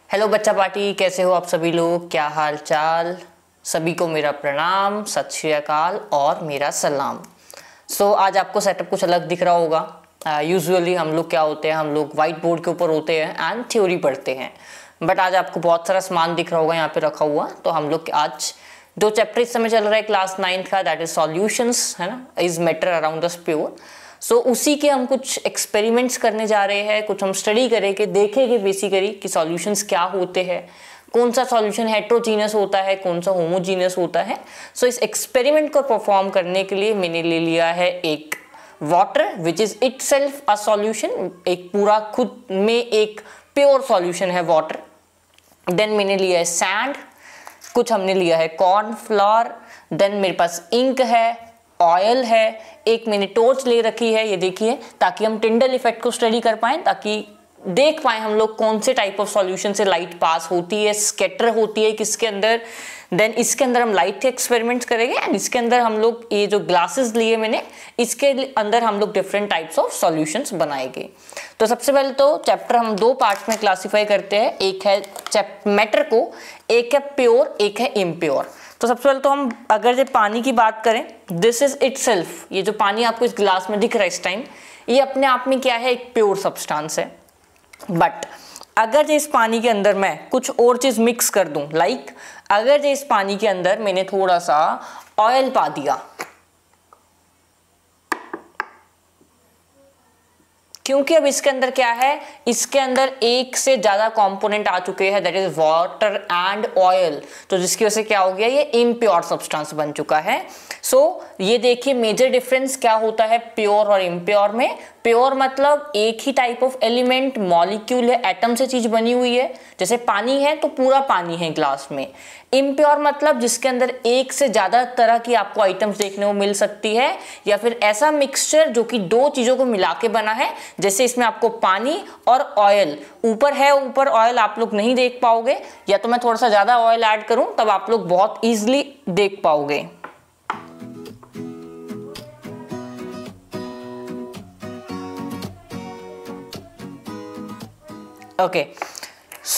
Hello बच्चा party, कैसे हो आप सभी लोग? क्या हाल चाल? सभी को मेरा प्रणाम, सत श्री अकाल और मेरा सलाम। आज आपको सेटअप कुछ अलग दिख रहा होगा। यूजुअली हम लोग क्या होते हैं, हम लोग व्हाइट बोर्ड के ऊपर होते हैं एंड थ्योरी पढ़ते हैं, बट आज आपको बहुत सारा सामान दिख रहा होगा यहाँ पे रखा हुआ। तो हम लोग आज जो चैप्टर इस समय चल रहा है क्लास 9 का, दैट इज सॉल्यूशंस, है ना, is matter around the pure. उसी के हम कुछ एक्सपेरिमेंट्स करने जा रहे हैं, कुछ हम स्टडी करेंगे, देखेंगे बेसिकली कि सॉल्यूशंस क्या होते हैं, कौन सा सॉल्यूशन हेट्रोजीनियस होता है, कौन सा होमोजीनियस होता है। इस एक्सपेरिमेंट को परफॉर्म करने के लिए मैंने ले लिया है एक water which is itself a solution, एक पूरा खुद में एक प्योर सॉल्यूशन है वाटर। देन मैंने लिया है सैंड, कुछ हमने लिया है कॉर्नफ्लोर, देन मेरे पास इंक है, ऑयल है, एक मैंने टॉर्च ले रखी है, ये देखिए, ताकि हम टिंडल इफेक्ट को स्टडी कर पाएं, ताकि देख पाएं हम लोग कौन से टाइप ऑफ सॉल्यूशन से लाइट पास होती है, स्कैटर होती है किसके अंदर। देन इसके अंदर हम लाइट के एक्सपेरिमेंट्स करेंगे एंड इसके अंदर हम लोग ये जो ग्लासेस लिए मैंने, इसके अंदर हम लोग डिफरेंट टाइप्स ऑफ सॉल्यूशंस बनाएंगे। तो सबसे पहले तो चैप्टर हम दो पार्ट्स में क्लासीफाई करते हैं, एक है मैटर को, एक है प्योर, एक है इम्प्योर। तो सबसे पहले तो हम अगर जो पानी की बात करें, दिस इज इटसेल्फ, ये जो पानी आपको इस गिलास में दिख रहा है इस टाइम, ये अपने आप में क्या है, एक प्योर सब्सटेंस है। बट अगर जो इस पानी के अंदर मैं कुछ और चीज मिक्स कर दूं, लाइक अगर जो इस पानी के अंदर मैंने थोड़ा सा ऑयल पा दिया, क्योंकि अब इसके अंदर क्या है, इसके अंदर एक से ज्यादा कंपोनेंट आ चुके हैं, that is water and oil. तो जिसकी वजह से क्या हो गया, ये इम्प्योर सब्सटेंस बन चुका है। ये देखिए मेजर डिफरेंस क्या होता है प्योर और इम्प्योर में। प्योर मतलब एक ही टाइप ऑफ एलिमेंट, मॉलिक्यूल है, एटम से चीज बनी हुई है, जैसे पानी है तो पूरा पानी है ग्लास में। इम्प्योर मतलब जिसके अंदर एक से ज्यादा तरह की आपको आइटम्स देखने को मिल सकती है, या फिर ऐसा मिक्सचर जो कि दो चीजों को मिला के बना है, जैसे इसमें आपको पानी और ऑयल ऊपर है, ऊपर ऑयल आप लोग नहीं देख पाओगे, या तो मैं थोड़ा सा ज्यादा ऑयल ऐड करूं तब आप लोग बहुत इजीली देख पाओगे। ओके,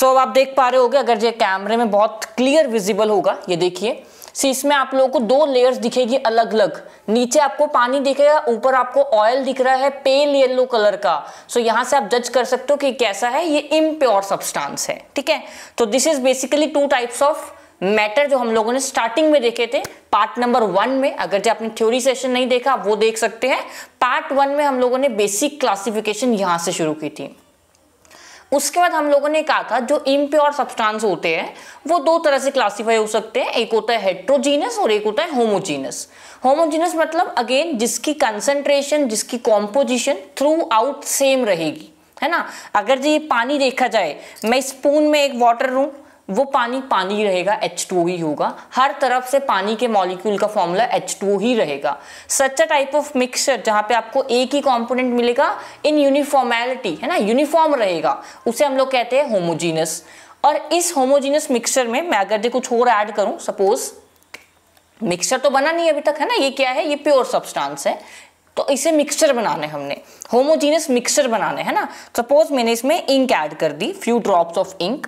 अब आप देख पा रहे होगे, अगर ये कैमरे में बहुत क्लियर विजिबल होगा, ये देखिए, इसमें आप लोगों को दो लेयर्स दिखेगी अलग अलग। नीचे आपको पानी दिखेगा, ऊपर आपको ऑयल दिख रहा है पेल येलो कलर का। यहां से आप जज कर सकते हो कि कैसा है, ये इम्प्योर सब्सटेंस है। ठीक है, तो this is basically two types of matter जो हम लोगों ने स्टार्टिंग में देखे थे पार्ट नंबर 1 में। अगर जो आपने थ्योरी सेशन नहीं देखा वो देख सकते हैं। पार्ट 1 में हम लोगों ने बेसिक क्लासिफिकेशन यहां से शुरू की थी। उसके बाद हम लोगों ने कहा था जो इम्प्योर सब्सटेंस होते हैं वो दो तरह से क्लासिफाई हो सकते हैं, एक होता है हेट्रोजीनस और एक होता है होमोजीनस। होमोजीनस मतलब अगेन जिसकी कंसंट्रेशन, जिसकी कॉम्पोजिशन थ्रू आउट सेम रहेगी, है ना। अगर ये पानी देखा जाए, मैं स्पून में एक वाटर लूं, वो पानी पानी रहेगा, H2O ही होगा, हर तरफ से पानी के मॉलिक्यूल का फॉर्मूला H2O ही रहेगा। सच अ टाइप ऑफ मिक्सचर जहां पे आपको एक ही कंपोनेंट मिलेगा इन यूनिफॉर्मेलिटी, है ना, यूनिफॉर्म रहेगा, उसे हम लोग कहते हैं होमोजीनस। और इस होमोजीनस मिक्सचर में मैं अगर कुछ और ऐड करूं, सपोज मिक्सचर तो बना नहीं अभी तक, है ना, ये क्या है, ये प्योर सब्सटेंस है, तो इसे मिक्सचर बनाने, हमने होमोजीनस मिक्सचर बनाने, है ना। सपोज मैंने इसमें इंक ऐड कर दी, फ्यू ड्रॉप्स ऑफ इंक,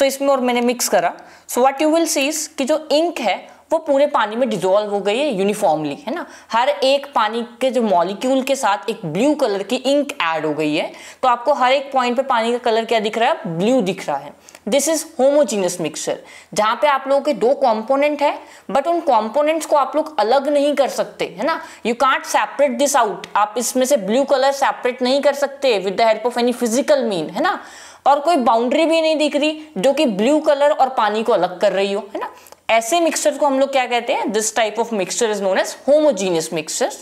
इसमें और मैंने मिक्स करा। व्हाट यू विल सी कि जो इंक है वो पूरे पानी में डिसॉल्व हो गई है यूनिफॉर्मली, है ना। हर एक पानी के जो मॉलिक्यूल के साथ एक ब्लू कलर की इंक ऐड हो गई है, तो आपको हर एक पॉइंट पे पानी का कलर क्या दिख रहा है, ब्लू दिख रहा है। दिस इज होमोजीनियस मिक्सचर, जहां पे आप लोगों के दो कंपोनेंट है, बट उन कंपोनेंट्स को आप लोग अलग नहीं कर सकते, है ना। You can't separate this out, आप इसमें से ब्लू कलर सेपरेट नहीं कर सकते with the help of any physical mean, है ना। और कोई बाउंड्री भी नहीं दिख रही जो कि ब्लू कलर और पानी को अलग कर रही हो, है ना। ऐसे मिक्सचर को हम लोग क्या कहते हैं, this type of mixture is known as homogeneous mixture.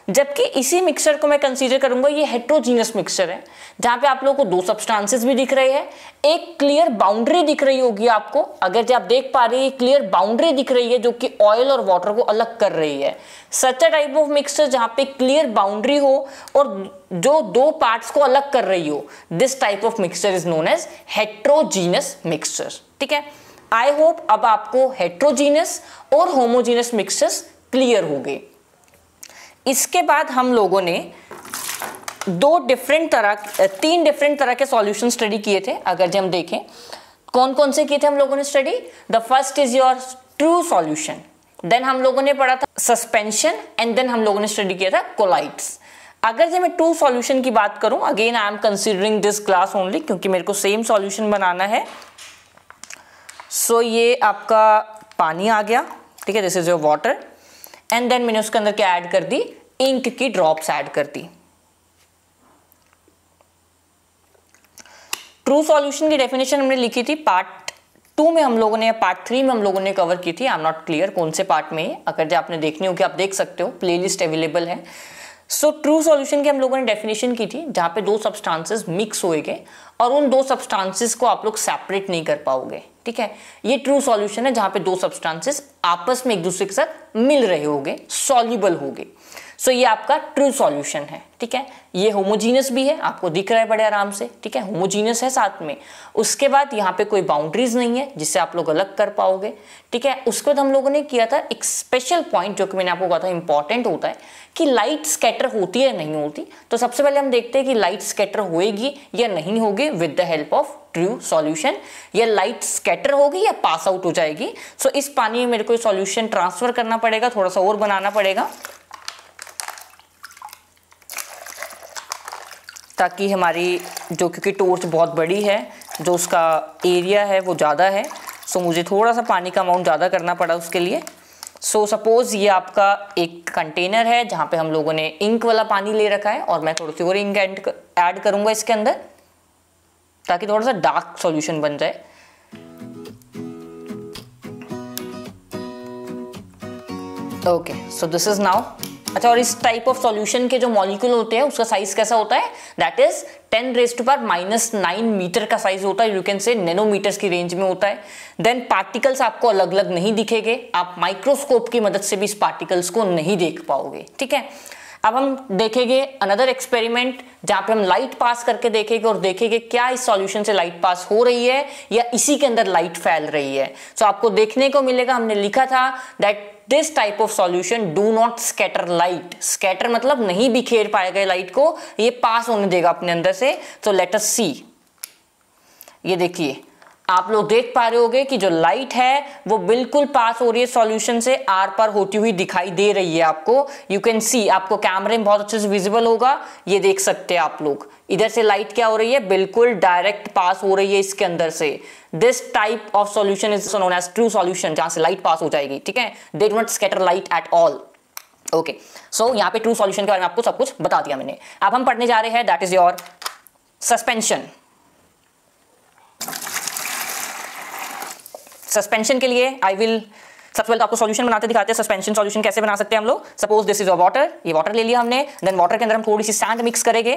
जबकि इसी मिक्सचर को मैं कंसीडर करूंगा ये हेट्रोजीनियस मिक्सचर है, जहां पे आप लोगों को दो सब्सटेंसेस भी दिख रहे हैं, एक क्लियर बाउंड्री दिख रही होगी आपको, अगर जो आप देख पा रहे हैं क्लियर बाउंड्री दिख रही है जो कि ऑयल और वाटर को अलग कर रही है। सच अ टाइप ऑफ मिक्सचर जहां पे क्लियर बाउंड्री हो और जो दो पार्ट्स को अलग कर रही हो, this type of mixture is known as heterogeneous mixture. ठीक है, आई होप अब आपको हेट्रोजीनियस और होमोजीनियस मिक्सचर्स क्लियर हो गए। इसके बाद हम लोगों ने तीन डिफरेंट तरह के सॉल्यूशन स्टडी किए थे। अगर जब हम देखें कौन कौन से किए थे हम लोगों ने study, the first is your true solution, then हम लोगों ने पढ़ा था सस्पेंशन, एंड देन हम लोगों ने स्टडी किया था कोलाइड्स। अगर जब मैं ट्रू सॉल्यूशन की बात करूं, again I am considering this glass only, क्योंकि मेरे को सेम सॉल्यूशन बनाना है। सो ये आपका पानी आ गया, ठीक है, this is your water, and then मैंने उसके अंदर क्या ऐड कर दी, इंक की ड्रॉप्स ऐड कर दी। ट्रू सॉल्यूशन की डेफिनेशन हमने लिखी थी पार्ट 2 में हम लोगों ने, या पार्ट 3 में हम लोगों ने कवर की थी। आई एम नॉट क्लियर कौन से पार्ट में है, अगर जो आपने देखनी हो कि आप देख सकते हो, प्लेलिस्ट अवेलेबल है। सो ट्रू सॉल्यूशन की हम लोगों ने डेफिनेशन की थी जहां पे दो सब्सटेंसेस मिक्स होएंगे और उन दो सब्सटेंसेस को आप लोग सेपरेट नहीं कर पाओगे, ठीक है। ये ट्रू सॉल्यूशन है जहां पे दो सब्सटेंसेस आपस में एक दूसरे के साथ मिल रहे होंगे, सॉल्युबल होंगे। सो ये आपका ट्रू सॉल्यूशन है, ठीक है। ये होमोजीनियस भी है, आपको दिख रहा है बड़े आराम से, ठीक है, होमोजीनियस है साथ में। उसके बाद यहाँ पे कोई बाउंड्रीज नहीं है जिससे आप लोग अलग कर पाओगे, ठीक है। उसके बाद हम लोगों ने किया था एक स्पेशल पॉइंट जो कि मैंने आपको कहा था इंपॉर्टेंट होता है कि लाइट स्कैटर होती है नहीं होती। तो सबसे पहले हम देखते हैं कि लाइट स्कैटर होएगी या नहीं होगी with the help of true solution, या लाइट स्कैटर होगी या पास आउट हो जाएगी। सो इस पानी में मेरे को सॉल्यूशन ट्रांसफर करना पड़ेगा, थोड़ा सा और बनाना पड़ेगा ताकि हमारी जो, क्योंकि टॉर्च बहुत बड़ी है, जो उसका एरिया है वो ज़्यादा है, सो मुझे थोड़ा सा पानी का अमाउंट ज़्यादा करना पड़ा उसके लिए। सो सपोज ये आपका एक कंटेनर है जहाँ पे हम लोगों ने इंक वाला पानी ले रखा है, और मैं थोड़ी सी और इंक ऐड करूँगा इसके अंदर ताकि थोड़ा सा डार्क सॉल्यूशन बन जाए। Okay, so this is now. अच्छा, और इस टाइप ऑफ सॉल्यूशन के जो मॉलिक्यूल होते हैं उसका साइज कैसा होता है, दैट इज 10⁻⁹ मीटर का साइज होता है, यू कैन से नैनोमीटर्स की रेंज में होता है। देन पार्टिकल्स आपको अलग अलग नहीं दिखेंगे, आप माइक्रोस्कोप की मदद से भी इस पार्टिकल्स को नहीं देख पाओगे, ठीक है। अब हम देखेंगे अनदर एक्सपेरिमेंट जहां पे हम लाइट पास करके देखेंगे और देखेंगे क्या इस सॉल्यूशन से लाइट पास हो रही है या इसी के अंदर लाइट फैल रही है। सो आपको देखने को मिलेगा, हमने लिखा था that this type of solution do not scatter light. Scatter मतलब नहीं बिखेर पाएगा लाइट को, ये पास होने देगा अपने अंदर से। तो लेट अस सी, ये देखिए आप लोग देख पा रहे होगे कि जो लाइट है वो बिल्कुल पास हो रही है सॉल्यूशन से, आर पार होती हुई दिखाई दे रही है आपको। यू कैन सी, आपको कैमरे में बहुत अच्छे से विजिबल होगा, ये देख सकते हैं आप लोग। इधर से लाइट क्या हो रही है, बिल्कुल डायरेक्ट पास हो रही है इसके अंदर से। This type of solution is known as true solution, जहां से लाइट पास हो जाएगी, ठीक है। They do not scatter light at all. Okay, so यहाँ पे ट्रू सॉल्यूशन के बारे में आपको सब कुछ बता दिया मैंने। अब हम पढ़ने जा रहे हैं that is your suspension. Suspension के लिए आई विल सबसे पहले तो आपको सॉल्यूशन बनाते दिखाते हैं, सस्पेंशन सॉल्यूशन कैसे बना सकते हैं हम लोग। Suppose this is your water, ये वाटर ले लिया हमने, देन वाटर के अंदर हम थोड़ी सी सैंड मिक्स करेंगे।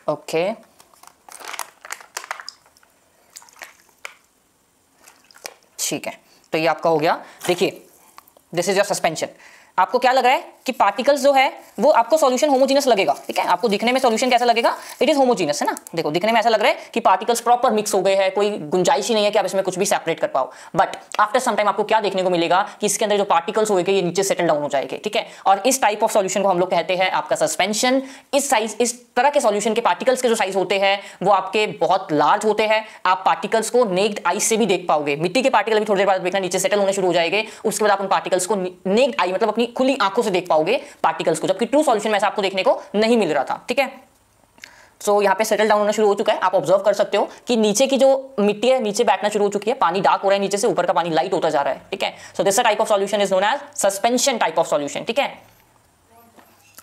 ओके, ठीक है, तो ये आपका हो गया। देखिए दिस इज योर सस्पेंशन। आपको क्या लग रहा है कि पार्टिकल्स जो है वो आपको सॉल्यूशन होमोजीनियस लगेगा, ठीक है। आपको दिखने में सॉल्यूशन कैसा लगेगा, इट इज होमोजीनियस, है ना। देखो दिखने में ऐसा लग रहा है कि पार्टिकल्स प्रॉपर मिक्स हो गए हैं, कोई गुंजाइश ही नहीं है कि आप इसमें कुछ भी सेपरेट कर पाओ। बट आफ्टर सम टाइम आपको क्या देखने को मिलेगा कि इसके अंदर जो पार्टिकल्स होंगे ये नीचे सेटल डाउन हो जाएंगे, ठीक है। और इस टाइप ऑफ सॉल्यूशन को हम लोग कहते हैं आपका सस्पेंशन। इस तरह के सॉल्यूशन के पार्टिकल्स के जो साइज होते हैं वो आपके बहुत लार्ज होते हैं, आप पार्टिकल्स को नेक्ड आई से भी देख पाओगे। मिट्टी के पार्टिकल भी थोड़ी देर बाद देखना नीचे सेटल होने शुरू हो जाएंगे, उसके बाद आप उन पार्टिकल्स को नेक्ड आई मतलब अपनी खुली आंखों से देख पाओगे पार्टिकल्स को, जबकि ट्रू सॉल्यूशन में ऐसा आपको देखने को नहीं मिल रहा था, ठीक है। सो यहाँ पे सेटल डाउन होना शुरू हो चुका है, आप ऑब्जर्व कर सकते हो कि नीचे की जो मिट्टी है नीचे बैठना शुरू हो चुकी है, पानी डार्क हो रहा है नीचे से, ऊपर का पानी लाइट होता जा रहा है, ठीक है। So this type of solution is known as suspension type of solution, ठीक है।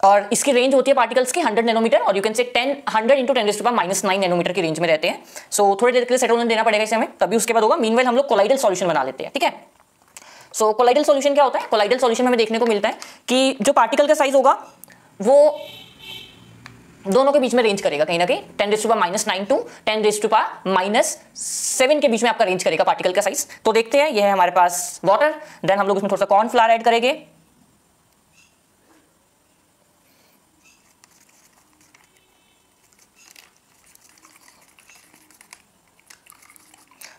और इसकी रेंज होती है पार्टिकल्स की 100 नैनोमीटर, और यू कैन से 100 × 10⁻⁹ नैनोमीटर की रेंज में रहते हैं। सो थोड़ी देर के लिए सेटल होने देना पड़ेगा इसे हमें, तभी उसके बाद होगा। मीनवाइल हम लोग कोलाइडल सॉल्यूशन बना लेते हैं, ठीक है। सो कोलाइडल सॉल्यूशन क्या होता है, कोलाइडल सॉल्यूशन में हमें देखने को मिलता है कि जो पार्टिकल का साइज होगा वो दोनों के बीच में रेंज करेगा कहीं ना कहीं 10⁻⁹ टू 10⁻⁷ के बीच में आपका रेंज करेगा पार्टिकल का साइज। तो देखते हैं, ये है हमारे पास वाटर, देन हम लोग इसमें थोड़ा सा कॉर्नफ्लावर ऐड करेंगे।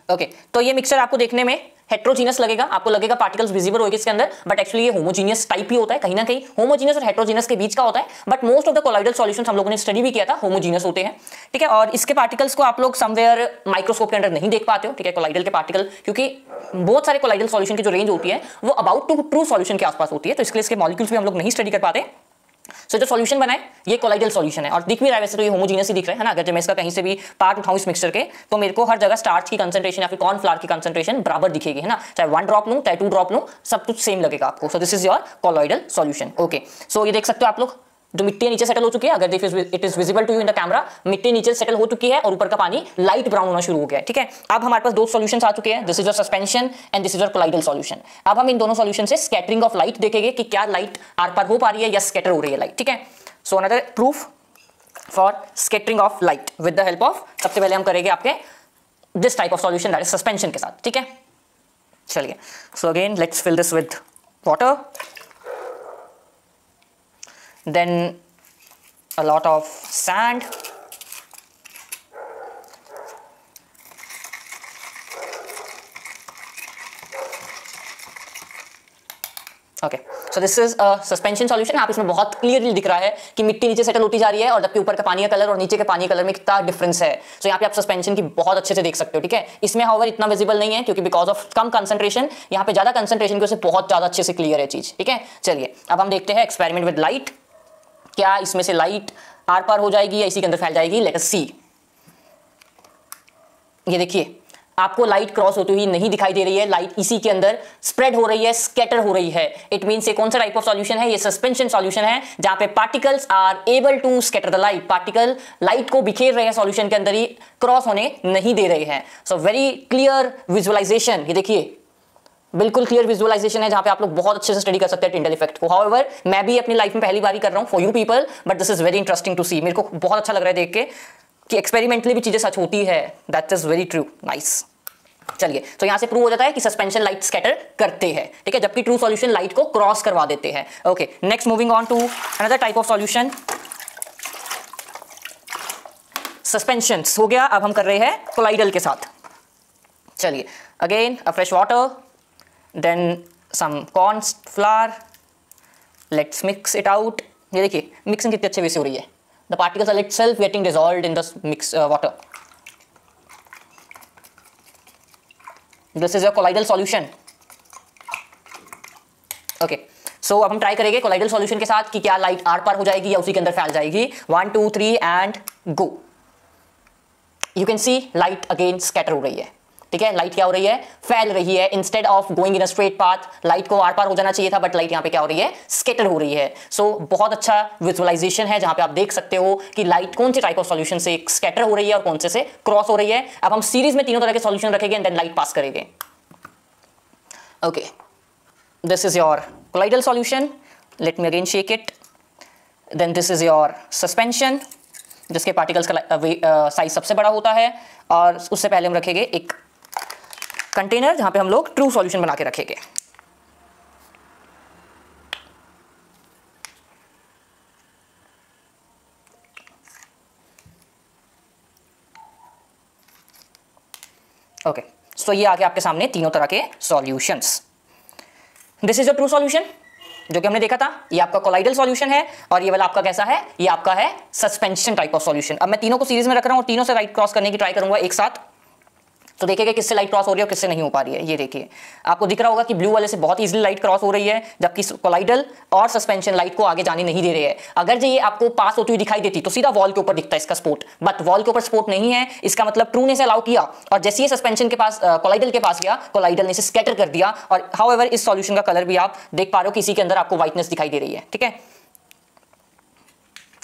ओके, तो ये मिक्सचर आपको देखने में हेट्रोजीनियस लगेगा, आपको लगेगा पार्टिकल्स विजिबल होगी इसके अंदर, बट एक्चुअली ये होमोजीनियस टाइप ही होता है, कहीं ना कहीं होमोजीनियस और हेट्रोजीनियस के बीच का होता है, but most of the colloidal solutions हम लोगों ने स्टडी भी किया था होमोजीनियस होते हैं, ठीक है। और इसके पार्टिकल्स को आप लोग समवेयर माइक्रोस्कोप के अंदर नहीं देख पाते हो, ठीक है, कोलाइडल के पार्टिकल, क्योंकि बहुत सारे कोलाइडल सॉल्यूशन की जो रेंज होती है वो अबाउट टू ट्रू सॉल्यूशन के आसपास होती है, तो इसके लिए इसके मॉलिक्यूल्स भी हम लोग नहीं स्टडी कर पाते। सो जो सॉल्यूशन बना है ये कोलाइडल सॉल्यूशन है, और दिख भी रहा है वैसे तो ये होमोजीनियस ही दिख रहा है ना। अगर जब मैं इसका कहीं से भी पार्ट उठाऊं इस मिक्सचर के, तो मेरे को हर जगह स्टार्च की कंसंट्रेशन या फिर कॉर्नफ्लावर की कंसंट्रेशन बराबर दिखेगी, है ना, चाहे 1 ड्रॉप लूं चाहे 2 ड्रॉप लूं, सब कुछ सेम लगेगा आपको। So this is your colloidal solution. Okay, so ये देख सकते हो आप लोग, जो मिट्टी नीचे सेटल हो चुकी है, अगर it is visible to you in the camera, मिट्टी नीचे सेटल हो चुकी है और ऊपर का पानी लाइट ब्राउन होना शुरू हो गया है, ठीक है। अब हमारे पास दो सॉल्यूशंस आ चुके हैं, this is your suspension and this is your colloidal solution. अब हम इन दोनों सॉल्यूशन से स्कैटरिंग ऑफ लाइट देखेंगे कि क्या लाइट आर पार हो पा रही है या स्कैटर हो रही है लाइट, ठीक है। So another proof for scattering of light with the help of, सबसे पहले हम करेंगे आपके this type of solution, that is suspension के साथ, ठीक है। चलिए, so again let's fill this with water, then a lot of sand, okay. So this is a suspension solution. आप इसमें बहुत क्लियरली दिख रहा है कि मिट्टी नीचे सेटल होती जा रही है और जबकि ऊपर का पानी का कलर और नीचे के पानी कलर में कितना डिफरेंस है। सो यहाँ पे आप सस्पेंशन की बहुत अच्छे से देख सकते हो, ठीक है। इसमें हाउएवर इतना विजिबल नहीं है क्योंकि बिकॉज ऑफ कम कंसंट्रेशन, यहाँ पे ज्यादा कंसंट्रेशन की वजह से बहुत ज्यादा अच्छे से क्लियर है चीज, ठीक है। चलिए अब हम देखते हैं एक्सपेरिमेंट विद लाइट, क्या इसमें से लाइट आर पार हो जाएगी या इसी के अंदर फैल जाएगी। लेट अस सी। ये देखिए आपको लाइट क्रॉस होती हुई नहीं दिखाई दे रही है, लाइट इसी के अंदर स्प्रेड हो रही है, स्कैटर हो रही है। इट मींस ये कौन सा टाइप ऑफ सॉल्यूशन है, ये सस्पेंशन सॉल्यूशन है जहां पे particles are able to scatter the light. Particle light को बिखेर रहे हैं सॉल्यूशन के अंदर ही, क्रॉस होने नहीं दे रहे हैं। सो वेरी क्लियर विजुअलाइजेशन, ये देखिए बिल्कुल क्लियर विजुअलाइजेशन है जहां पे आप लोग बहुत अच्छे से स्टडी कर सकते हैं टिंडल इफेक्ट को। हाउएवर मैं भी अपनी लाइफ में पहली बार ही कर रहा हूं for you people, but this is very interesting to see. मेरे को बहुत अच्छा लग रहा है देख के कि एक्सपेरिमेंटली भी चीजें सच होती है। That is very true, nice. चलिए, तो यहां से प्रूव हो जाता है कि सस्पेंशन लाइट स्कैटर करते हैं, ठीक है, जबकि ट्रू सॉल्यूशन लाइट को क्रॉस करवा देते हैं। Okay, next moving on to another type of solution, suspension हो गया। अब हम कर रहे हैं कोलाइडल के साथ। चलिए, again a fresh water, then some corn flour, let's mix it out। ये देखिए मिक्सिंग कितने अच्छे वे से हो रही है, the particles are itself getting dissolved in the mix water। this is your colloidal solution। okay, so अब हम ट्राई करेंगे कोलाइडल सॉल्यूशन के साथ कि क्या लाइट आर पार हो जाएगी या उसी के अंदर फैल जाएगी। 1 2 3 and go. You can see light again scatter हो रही है, ठीक है। लाइट क्या हो रही है, फैल रही है। Instead of going in a straight path, light को आर पार हो जाना चाहिए था, बट लाइट यहाँ पे क्या हो रही है, स्कैटर हो रही है। सो बहुत अच्छा विजुअलाइजेशन है जहां पे आप देख सकते हो कि लाइट कौन से टाइप ऑफ सॉल्यूशन से स्कैटर हो रही है और कौन से क्रॉस हो रही है। अब हम सीरीज में तीनों तरह के सॉल्यूशन रखेंगे एंड देन लाइट पास करेंगे। Okay, this is your colloidal solution, let me again shake it. Then this is your suspension, जिसके पार्टिकल्स का साइज सबसे बड़ा होता है, और उससे पहले हम रखेंगे एक कंटेनर जहां पे हम लोग ट्रू सॉल्यूशन बना के रखेंगे। ओके, सो ये आगे आपके सामने तीनों तरह के solutions. This is a true solution जो कि हमने देखा था, ये आपका कोलाइडल सॉल्यूशन है, और ये वाला आपका कैसा है, ये आपका है सस्पेंशन टाइप ऑफ सॉल्यूशन। अब मैं तीनों को सीरीज में रख रहा हूं और तीनों से लाइट क्रॉस करने की ट्राई करूंगा एक साथ, तो देखिएगा किससे लाइट क्रॉस हो रही है और किससे नहीं हो पा रही है। ये देखिए आपको दिख रहा होगा कि ब्लू वाले से बहुत इजीली लाइट क्रॉस हो रही है, जबकि कोलाइडल और सस्पेंशन लाइट को आगे जाने नहीं दे रहे हैं। अगर ये आपको पास होती हुई दिखाई देती तो सीधा वॉल के ऊपर दिखता है इसका स्पॉट, बट वॉल के ऊपर स्पॉट नहीं है, इसका मतलब ट्रू ने से अलाउ किया, और जैसे ही सस्पेंशन के पास कोलाइडल के पास गया, कोलाइडल ने इसे स्कैटर कर दिया। और हाउएवर इस सॉल्यूशन का कलर भी आप देख पा रहे हो, किसी के अंदर आपको व्हाइटनेस दिखाई दे रही है, ठीक है।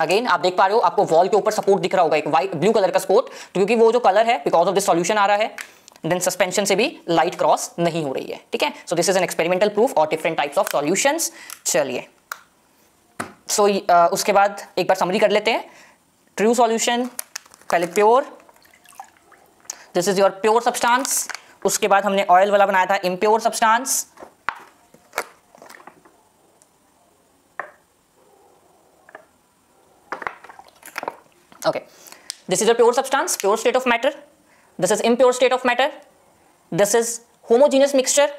अगेन आप देख पा रहे हो, आपको वॉल के ऊपर सपोर्ट दिख रहा होगा, एक व्हाइट ब्लू कलर का सपोर्ट, क्योंकि वो जो कलर है बिकॉज ऑफ दिस सॉल्यूशन आ रहा है। देन सस्पेंशन से भी लाइट क्रॉस नहीं हो रही है, ठीक है। So this is an experimental proof और डिफरेंट टाइप्स ऑफ सॉल्यूशंस। चलिए, सो उसके बाद एक बार समरी कर लेते हैं। ट्रू सॉल्यूशन, पहले pure, this is your pure substance. उसके बाद हमने ऑयल वाला बनाया था impure substance. Okay, this is your pure substance, pure state of matter. This is impure state of matter. This is homogeneous mixture,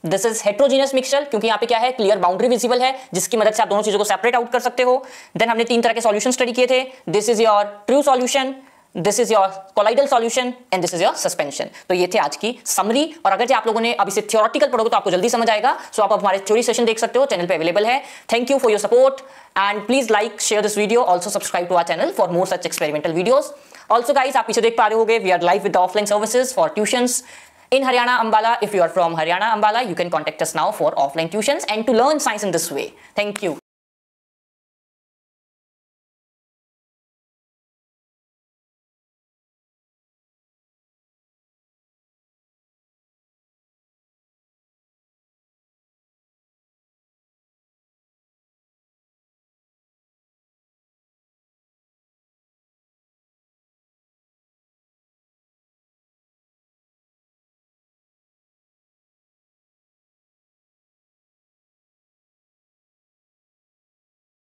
this is heterogeneous mixture, क्योंकि यहाँ पे क्या है, क्लियर बाउंड्री विजिबल है जिसकी मदद से आप दोनों चीजों को सेपरेट आउट कर सकते हो। देन हमने 3 तरह के सॉल्यूशन स्टडी किए थे, this is your true solution, this is your colloidal solution and this is your suspension. तो ये थे आज की समरी, और अगर आप लोगों ने अभी से थ्योरेटिकल पढ़ोगे तो आपको जल्दी समझ आएगा। सो आप हमारे थ्योरी सेशन देख सकते हो, चैनल पे अवेलेबल है। Thank you for your support and please like share this video, also subscribe to our channel for more such experimental videos. Also guys, आप पीछे देख पा रहे होगे, we are live with offline services for tuitions in Haryana, Ambala. If you are from Haryana, Ambala, you can contact us now for offline tuitions and to learn science in this way. Thank you.